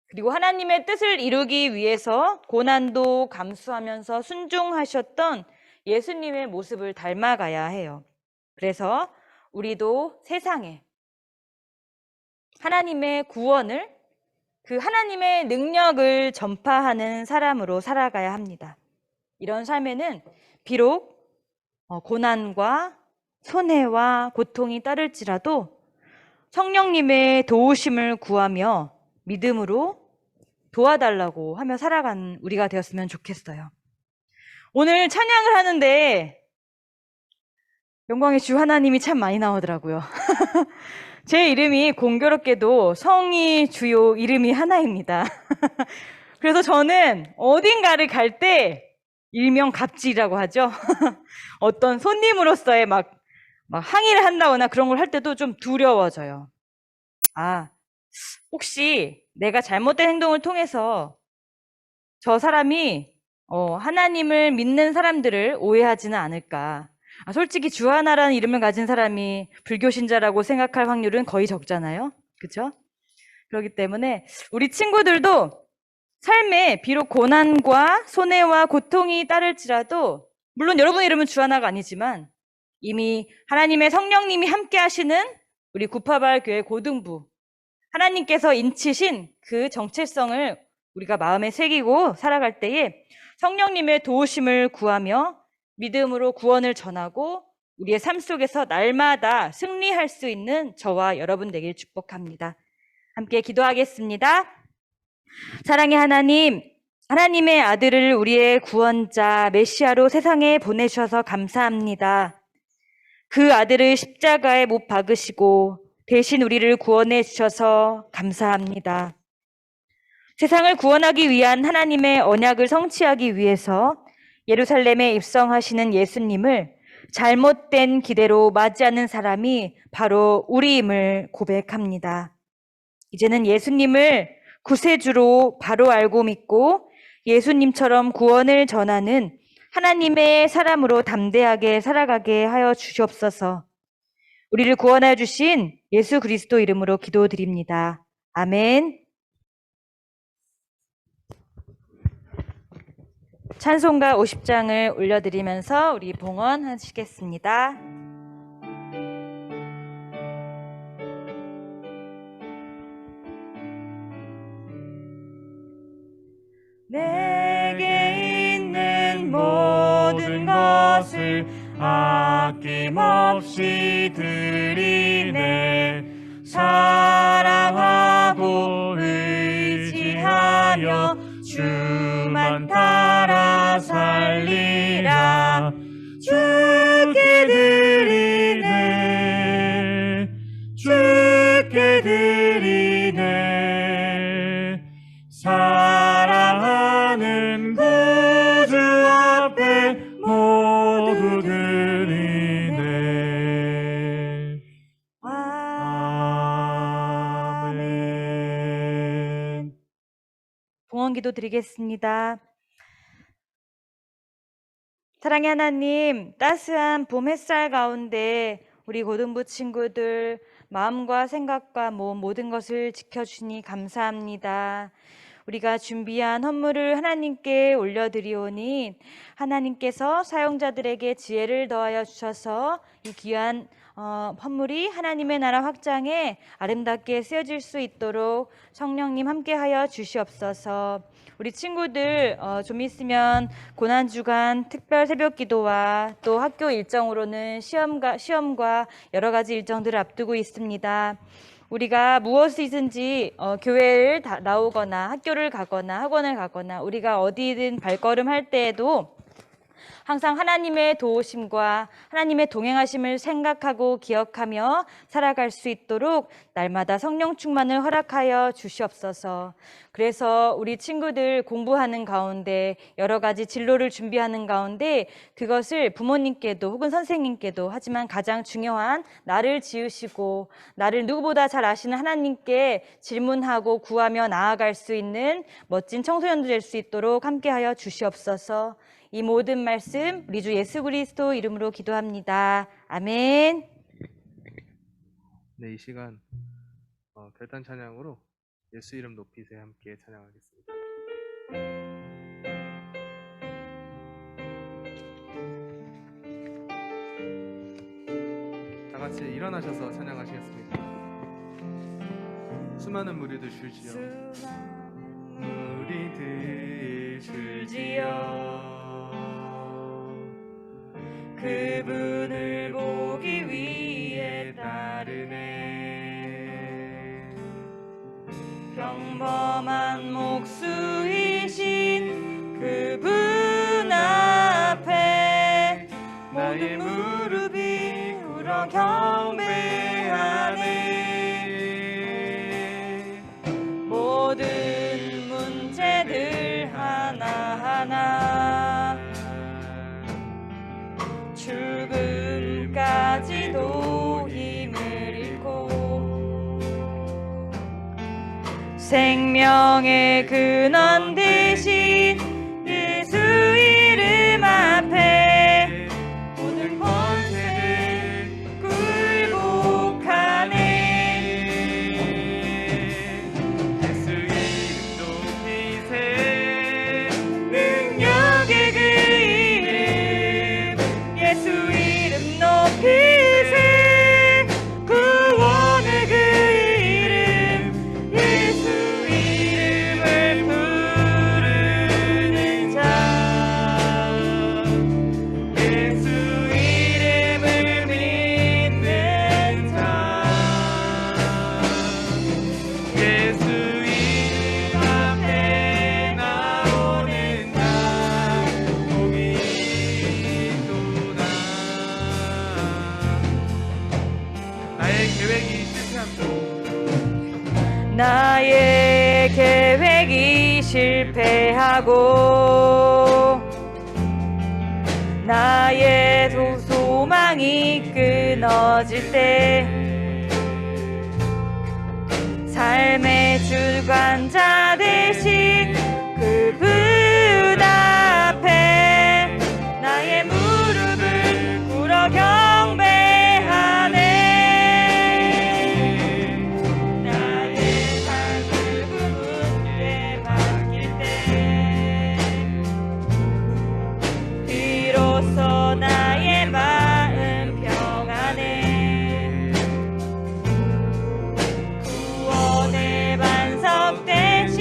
그리고 하나님의 뜻을 이루기 위해서 고난도 감수하면서 순종하셨던 예수님의 모습을 닮아가야 해요. 그래서 우리도 세상에 하나님의 구원을, 그 하나님의 능력을 전파하는 사람으로 살아가야 합니다. 이런 삶에는 비록 고난과 손해와 고통이 따를지라도 성령님의 도우심을 구하며 믿음으로 도와달라고 하며 살아가는 우리가 되었으면 좋겠어요. 오늘 찬양을 하는데 영광의 주 하나님이 참 많이 나오더라고요. 제 이름이 공교롭게도 성이 주요 이름이 하나입니다. 그래서 저는 어딘가를 갈 때 일명 갑질이라고 하죠. 어떤 손님으로서의 막 항의를 한다거나 그런 걸 할 때도 좀 두려워져요. 혹시 내가 잘못된 행동을 통해서 저 사람이 하나님을 믿는 사람들을 오해하지는 않을까. 솔직히 주하나라는 이름을 가진 사람이 불교 신자라고 생각할 확률은 거의 적잖아요. 그렇죠? 그렇기 때문에 우리 친구들도 삶에 비록 고난과 손해와 고통이 따를지라도, 물론 여러분 이름은 주하나가 아니지만 이미 하나님의 성령님이 함께 하시는 우리 구파발 교회 고등부, 하나님께서 인치신 그 정체성을 우리가 마음에 새기고 살아갈 때에 성령님의 도우심을 구하며 믿음으로 구원을 전하고 우리의 삶 속에서 날마다 승리할 수 있는 저와 여러분 되길 축복합니다. 함께 기도하겠습니다. 사랑의 하나님, 하나님의 아들을 우리의 구원자 메시아로 세상에 보내주셔서 감사합니다. 그 아들을 십자가에 못 박으시고 대신 우리를 구원해 주셔서 감사합니다. 세상을 구원하기 위한 하나님의 언약을 성취하기 위해서 예루살렘에 입성하시는 예수님을 잘못된 기대로 맞이하는 사람이 바로 우리임을 고백합니다. 이제는 예수님을 구세주로 바로 알고 믿고 예수님처럼 구원을 전하는 하나님의 사람으로 담대하게 살아가게 하여 주시옵소서. 우리를 구원하여 주신 예수 그리스도 이름으로 기도드립니다. 아멘. 찬송가 50장을 올려드리면서 우리 봉헌하시겠습니다. 내게 있는 모든 것을 아낌없이 드리네. 사랑하고 의지하여 주만 따라 살리라. 주께 드리네, 주께 드리네. 사랑하는 구주 봉헌기도 드리겠습니다. 사랑의 하나님, 따스한 봄 햇살 가운데 우리 고등부 친구들 마음과 생각과 몸 모든 것을 지켜주시니 감사합니다. 우리가 준비한 헌물을 하나님께 올려드리오니 하나님께서 사용자들에게 지혜를 더하여 주셔서 이 귀한 헌물이 하나님의 나라 확장에 아름답게 쓰여질 수 있도록 성령님 함께하여 주시옵소서. 우리 친구들 좀 있으면 고난주간 특별 새벽기도와 또 학교 일정으로는 시험과 여러 가지 일정들을 앞두고 있습니다. 우리가 무엇이든지 교회를 나오거나 학교를 가거나 학원을 가거나 우리가 어디든 발걸음할 때에도 항상 하나님의 도우심과 하나님의 동행하심을 생각하고 기억하며 살아갈 수 있도록 날마다 성령 충만을 허락하여 주시옵소서. 그래서 우리 친구들 공부하는 가운데 여러 가지 진로를 준비하는 가운데 그것을 부모님께도 혹은 선생님께도 하지만 가장 중요한 나를 지으시고 나를 누구보다 잘 아시는 하나님께 질문하고 구하며 나아갈 수 있는 멋진 청소년들 될 수 있도록 함께하여 주시옵소서. 이 모든 말씀 우리 주 예수 그리스도 이름으로 기도합니다. 아멘. 네, 이 시간 결단 찬양으로 예수 이름 높이세 함께 찬양하겠습니다. 다 같이 일어나셔서 찬양하시겠습니다. 수많은 무리들 줄지어 무리들 줄지어 그분을 보기 위해 따르네. 평범한 목수이신 그분 앞에 모든 무릎이 꿇어 경배하네. 모든 문제들 하나하나 죽음까지도 힘을 잃고 생명의 근원 되신 예수 이름 앞에 모든 권세를 굴복하네. 예수 이름 높이세 능력의 그 이름 예수 이름 높이세 구원의 그 이름 예수 이름을 부르는 자 예수 이름을 믿는 자 예수 이름 앞에 나오는 자 복이 있도다. 나의 계획이 실패함도 나의 계획이 실패하고 나의 소망이 끊어질 때 삶의 주관자 되신 그분 앞에 나의 무릎을 꿇어 경배하네. 나의 삶을 그분께 맡길 때 비로소 나의 마음 평안해. 구원의 반석 대신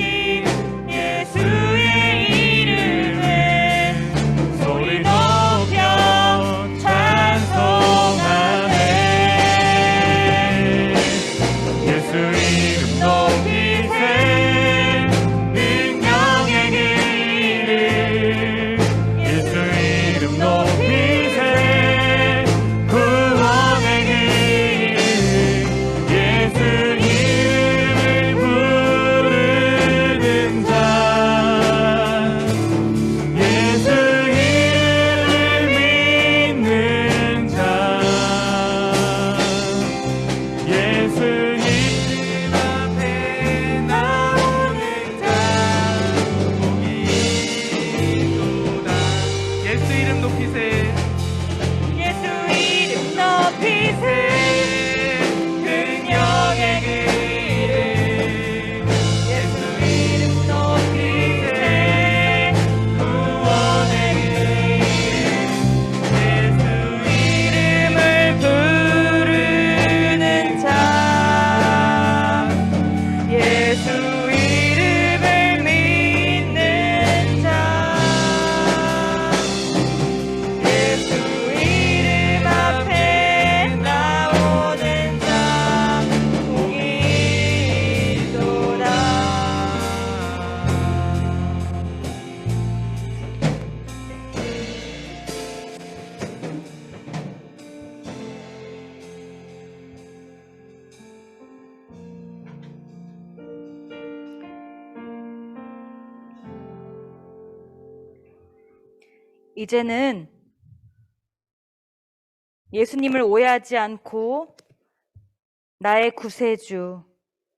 이제는 예수님을 오해하지 않고 나의 구세주,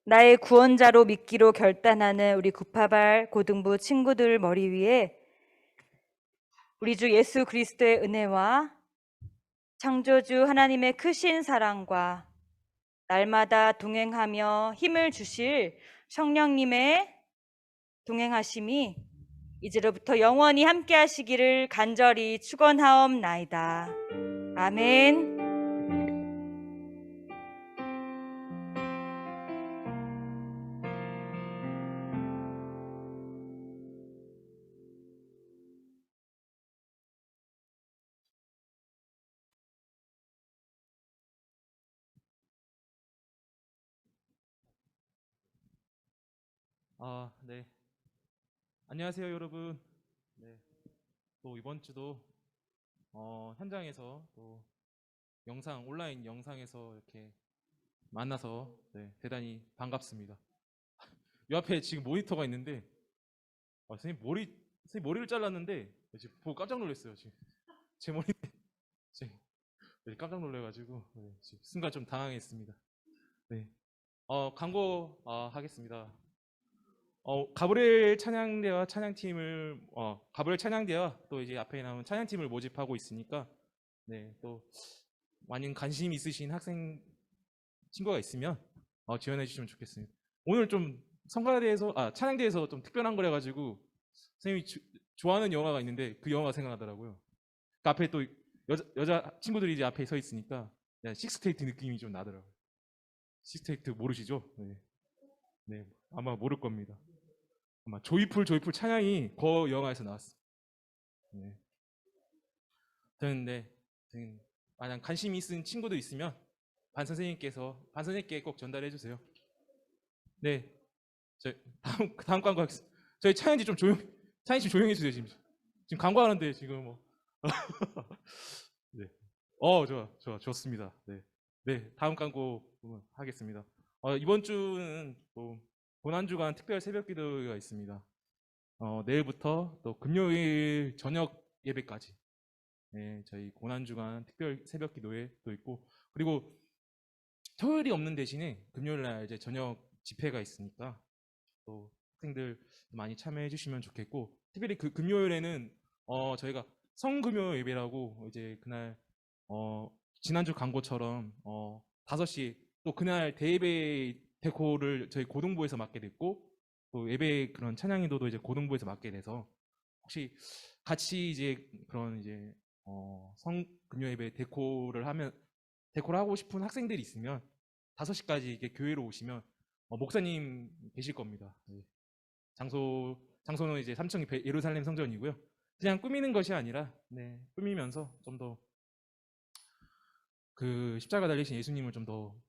나의 구원자로 믿기로 결단하는 우리 구파발 고등부 친구들 머리 위에 우리 주 예수 그리스도의 은혜와 창조주 하나님의 크신 사랑과 날마다 동행하며 힘을 주실 성령님의 동행하심이 이제로부터 영원히 함께 하시기를 간절히 축원하옵나이다. 아멘. 네. 안녕하세요, 여러분. 네. 또 이번 주도 현장에서 또 온라인 영상에서 이렇게 만나서 대단히 반갑습니다. 이 앞에 지금 모니터가 있는데 선생님 머리를 잘랐는데 지금 보고 깜짝 놀랐어요. 지금 제 머리 지금 깜짝 놀래가지고 지금 순간 좀 당황했습니다. 네. 광고 하겠습니다. 가브리엘 찬양대와 찬양팀을 가브리엘 찬양대와 또 이제 앞에 나온 찬양팀을 모집하고 있으니까 또 많은 관심 있으신 학생 친구가 있으면 지원해 주시면 좋겠습니다. 오늘 좀 찬양대에서 좀 특별한 거래 가지고 선생님이 좋아하는 영화가 있는데 그 영화가 생각나더라고요. 그 앞에 또 여자 친구들이 이제 앞에 서 있으니까 식스테이트 느낌이 좀 나더라고요. 식스테이트 모르시죠? 네, 아마 모를 겁니다. 아마 조이풀 찬양이 그 영화에서 나왔어요. 만약 관심이 있는 친구도 있으면 반 선생님께 꼭 전달해 주세요. 네, 다음 광고 하겠습니다. 저희 찬양지 좀 조용해 주세요. 지금 광고하는데 지금 뭐. 네, 좋습니다. 네, 다음 광고 하겠습니다. 이번 주는 또 고난주간 특별 새벽기도가 있습니다. 내일부터 또 금요일 저녁 예배까지 저희 고난주간 특별 새벽기도회 또 있고, 그리고 토요일이 없는 대신에 금요일날 이제 저녁 집회가 있으니까 또 학생들 많이 참여해 주시면 좋겠고, 특별히 그 금요일에는 저희가 성금요 예배라고 이제 그날 지난주 광고처럼 5시 또 그날 대예배 데코를 저희 고등부에서 맡게 됐고, 또 예배 그런 찬양 인도도 이제 고등부에서 맡게 돼서 혹시 같이 이제 그런 이제 성금요 예배 데코를 하고 싶은 학생들이 있으면 5시까지 이렇게 교회로 오시면 목사님 계실 겁니다. 장소는 이제 3층 예루살렘 성전이고요. 그냥 꾸미는 것이 아니라 꾸미면서 좀 더 그 십자가 달리신 예수님을 좀 더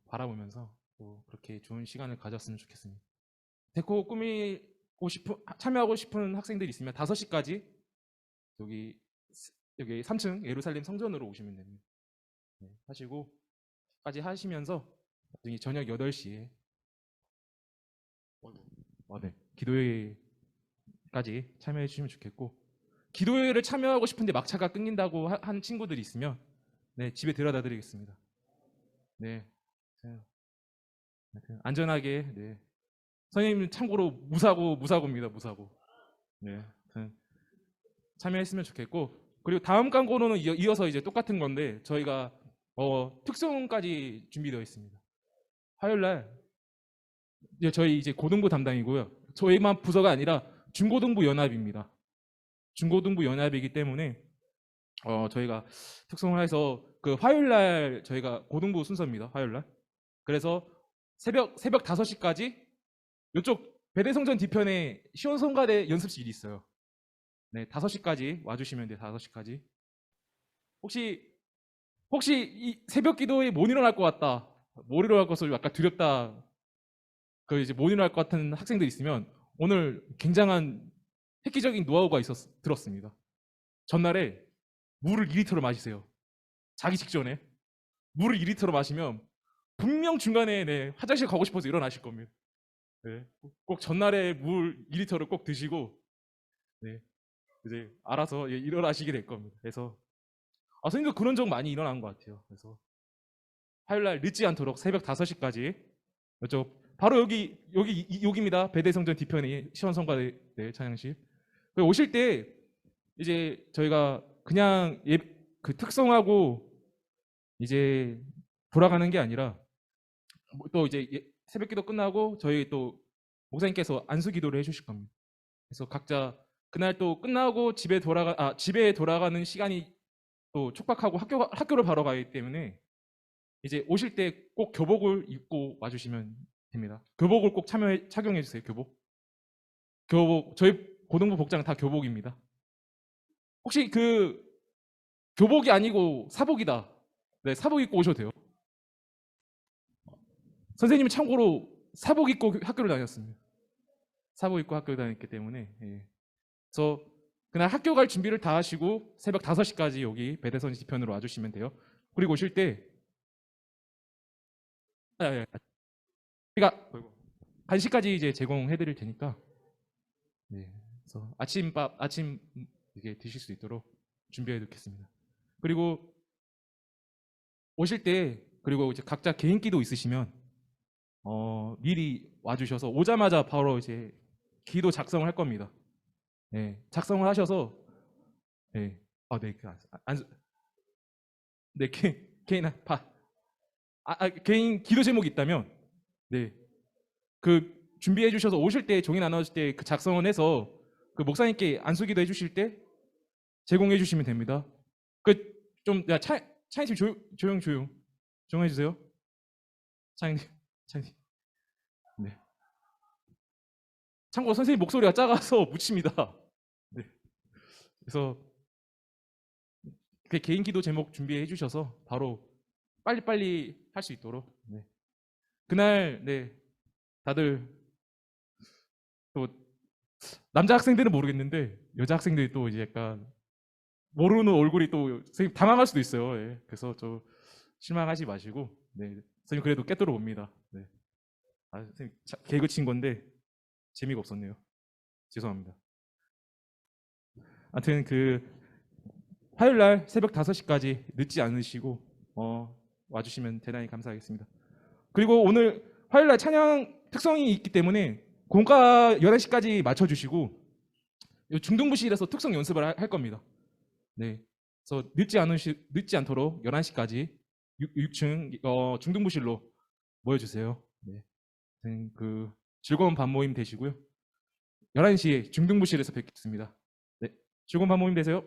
바라보면서 또 그렇게 좋은 시간을 가졌으면 좋겠습니다. 데코 참여하고 싶은 학생들이 있으면 5시까지 여기 3층 예루살렘 성전으로 오시면 됩니다. 하시고까지 하시면서 나중에 저녁 8시에 기도회까지 참여해 주시면 좋겠고, 기도회를 참여하고 싶은데 막차가 끊긴다고 한 친구들이 있으면 집에 데려다 드리겠습니다. 안전하게 선생님 참고로 무사고입니다. 무사고. 참여했으면 좋겠고, 그리고 다음 광고는 이어서 이제 똑같은 건데 저희가 특송까지 준비되어 있습니다. 화요일날 저희 이제 고등부 담당이고요. 저희만 부서가 아니라 중고등부 연합입니다. 중고등부 연합이기 때문에 저희가 특송을 해서 그 화요일날 저희가 고등부 순서입니다. 화요일날. 그래서 새벽 5시까지 이쪽 배대성전 뒤편에 시원성가대 연습실이 있어요. 5시까지 와주시면 돼요. 5시까지. 혹시 이 새벽 기도에 못 일어날 것 같다, 못 일어날 것을 약간 두렵다, 이제 못 일어날 것 같은 학생들 있으면 오늘 굉장한 획기적인 노하우가 들었습니다. 전날에 물을 2리터를 마시세요. 자기 직전에 물을 2리터를 마시면 분명 중간에 화장실 가고 싶어서 일어나실 겁니다. 꼭 전날에 물 2리터를 꼭 드시고 이제 알아서 예, 일어나시게 될 겁니다. 그래서 선생님도 그런 적 많이 일어난 것 같아요. 그래서 화요일 날 늦지 않도록 새벽 5시까지 바로 여기입니다. 배대성전 뒤편이 시원성가대 찬양실. 오실 때 이제 저희가 그냥 그 특성하고 이제 돌아가는 게 아니라 또 이제 새벽기도 끝나고 저희 또 목사님께서 안수기도를 해주실 겁니다. 그래서 각자 그날 또 끝나고 집에 돌아가는 시간이 또 촉박하고 학교를 바로 가기 때문에 이제 오실 때 꼭 교복을 입고 와주시면 됩니다. 교복을 꼭 착용해 주세요. 교복 저희 고등부 복장 다 교복입니다. 혹시 그 교복이 아니고 사복이다. 네, 사복 입고 오셔도 돼요. 선생님은 참고로 사복 입고 학교를 다녔습니다. 사복 입고 학교를 다녔기 때문에 예. 그래서 그날 학교 갈 준비를 다 하시고 새벽 5시까지 여기 배대선 뒤편으로 와주시면 돼요. 그리고 오실 때 그러니까 간식까지 이제 제공해 드릴 테니까 네. 그래서 아침 이게 드실 수 있도록 준비해 놓겠습니다. 그리고 오실 때 그리고 이제 각자 개인기도 있으시면 미리 와주셔서 오자마자 바로 이제 기도 작성을 할 겁니다. 네, 작성을 하셔서 네, 개인 기도 제목이 있다면 네, 그 준비해 주셔서 오실 때 종이 나눠줄 때 그 작성을 해서 그 목사님께 안수기도 해주실 때 제공해 주시면 됩니다. 차이님 조용해 주세요. 차이님. 네. 참고로 선생님 목소리가 작아서 묻힙니다. 네. 그래서 개인 기도 제목 준비해 주셔서 바로 빨리빨리 할 수 있도록 네. 그날 네 다들 또 남자 학생들은 모르겠는데 여자 학생들이 또 이제 약간 모르는 얼굴이 또 선생님 당황할 수도 있어요. 예. 그래서 좀 실망하지 마시고 네. 선생님 그래도 깨뜨려 봅니다. 네. 선생님 개그 친 건데 재미가 없었네요. 죄송합니다. 아무튼 그 화요일 날 새벽 5시까지 늦지 않으시고 와주시면 대단히 감사하겠습니다. 그리고 오늘 화요일 날 찬양 특성이 있기 때문에 공과 11시까지 맞춰주시고 중등부실에서 특성 연습을 할 겁니다. 네, 그래서 늦지 않도록 11시까지 6층 중등부실로 모여주세요. 네, 그 즐거운 밤 모임 되시고요. 11시에 중등부실에서 뵙겠습니다. 네, 즐거운 밤 모임 되세요.